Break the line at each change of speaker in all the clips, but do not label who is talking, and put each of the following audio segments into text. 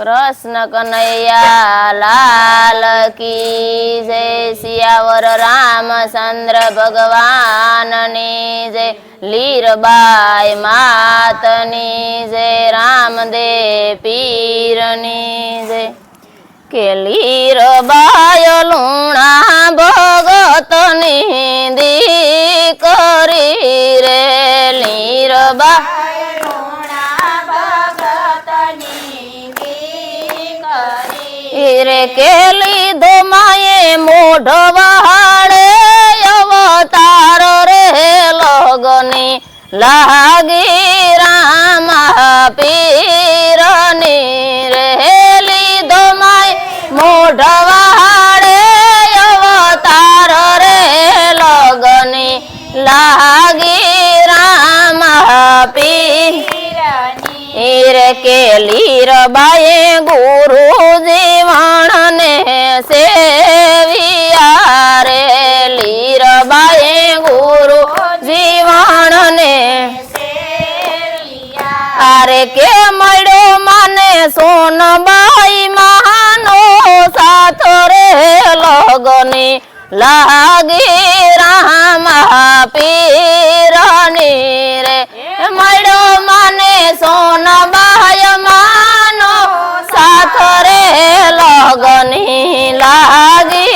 कृष्ण कन्हैया लाल की जय। सियावर रामचंद्र भगवान ने जय। लीरबाई मातनी जय। रामदेव पीर ने जय। के लीरबाई लूणा भगतनी दीकरी रे। लीरबाई रे के लीधो माये मोढवाड़े अवतार रे लगनी लागी राम पीरनी रे। लीधो माये मोढवाड़े अवतार रे लगनी लागी राम पीरनी रे। के लीरबाई गुरु जीवन ने सेविया रे। लीरबाई गुरु जीवन ने अरे के मड़ो माने सोनबाई मानो साथ रे लगनी लागी राम पीरनी रे। मड़ो माने सोनबाई मानो साथ रे लगनी लागी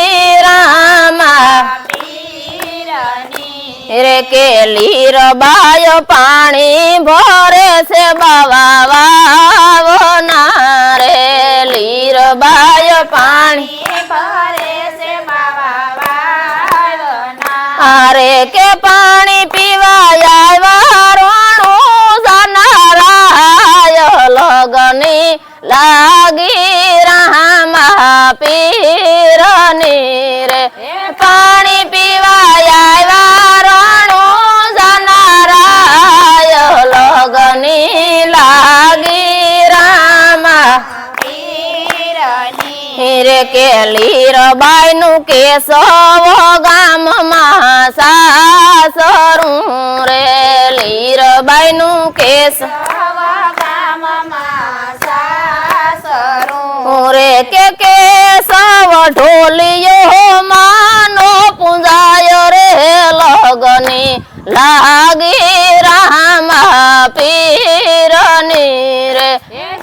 राम रे। के लीरबाई पानी भरे से बाबा वावना रे। लीरबाई पानी भरे से बाबा वावना अरे के पानी पीवाया वारोणु सनाराय लगनी लागी राम पीरनी रे। पानी पीवाया वारोणु सनाराय लगनी लागी राम रे। के लीरबाई नु केशव गाम सासरू रे। लीरबाई नु केशव गाम सासरू रे। के केशव ढोलियो मानो पुंजाय रे लगनी लागी राम पीरनी रे।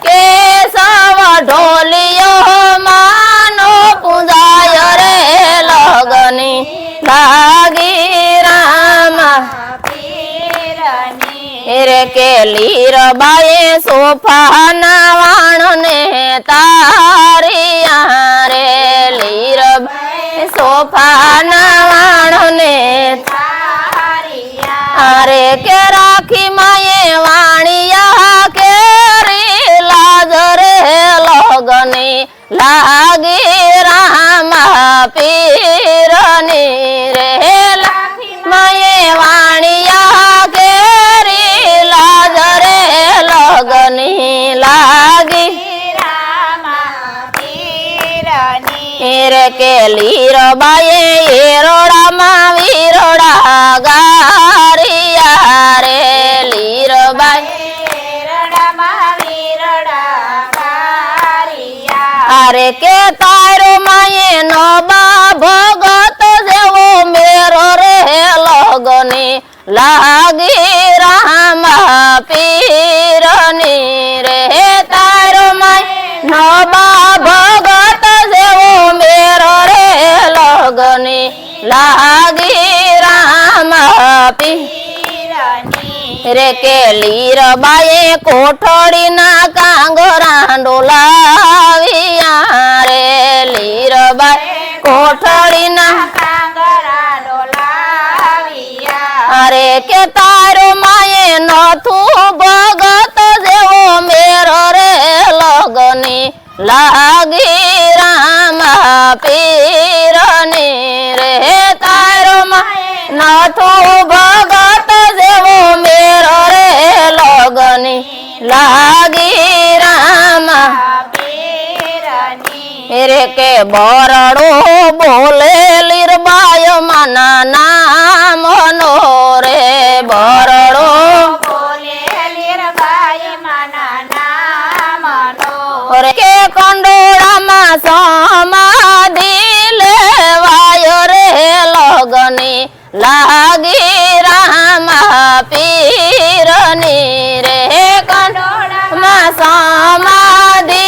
केशव ढोलियो मानो पुंजाय रे लगनी लागी राम पीरनी रे। के लीरबाई सोफा नावाण ने तारिया रे। लीरबाई सोफा नावाण ने अरे के राखी माये वाणिया के रे लाज रे लगनी लागी राम पीरनी रे। माये वाणिया के रे लाज रे लगनी लागी राम पीरनी रे। के लीरबाई एरोड़ा मा वीरोड़ा गारिया रे। लीरबाई एरोड़ा मा वीरोड़ा गारिया अरे के तारो माये नबा भगत जेवो मेरो रे लगनी लागी राम पीरनी रे। तारो माये नबा भगत जेवो मेरो रे लगनी लागी राम पीरनी रे। के लीरबाई कोठड़ी ना कांगरा डोलाविया रे। लीरबाई कोठड़ी ना कांगरा डोलाविया अरे के तारो माये नथु भगत जेवो मेरो रे लगनी लागी राम पीरनी रे। तारो माये नथु भगत जेवो मेरो रे लगनी लागी राम पीरनी रे। के बरड़ो बोले लीरबाई मना नाम नो रे। बरड़ो बोले लीरबाई मना नाम नो કે કંડોળામાં સમાધિ લેવાયો રે લગની લાગી રામા પીરની રે કંડોળામાં સમાધિ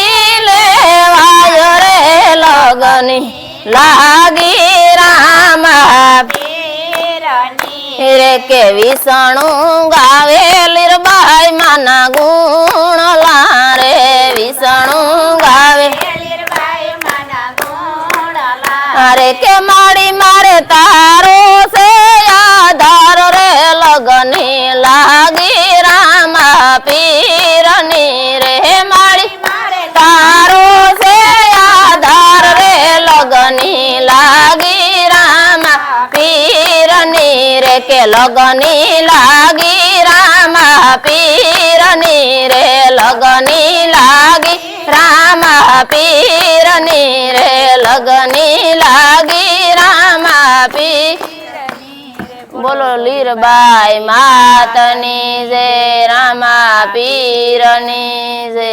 લેવાયો રે લગની લાગી રામા રે કે વિષ્ણુ ગાવે લીરબાઈ માના ગુણ લારે વિષ્ણુ ગાવે અરે કે માડી મારે તારો છે આધાર રે લગની લાગી રામા પીરની રે માડી તારો છે આધાર રે લગની લાગી રામા પીરની રે કે લગની લાગી રામા પીરની રે લગની લાગી રામા પીરની રે લગની લાગી રામા પીરની બોલો લીરબાઈ માતની જય રામા પીરની જય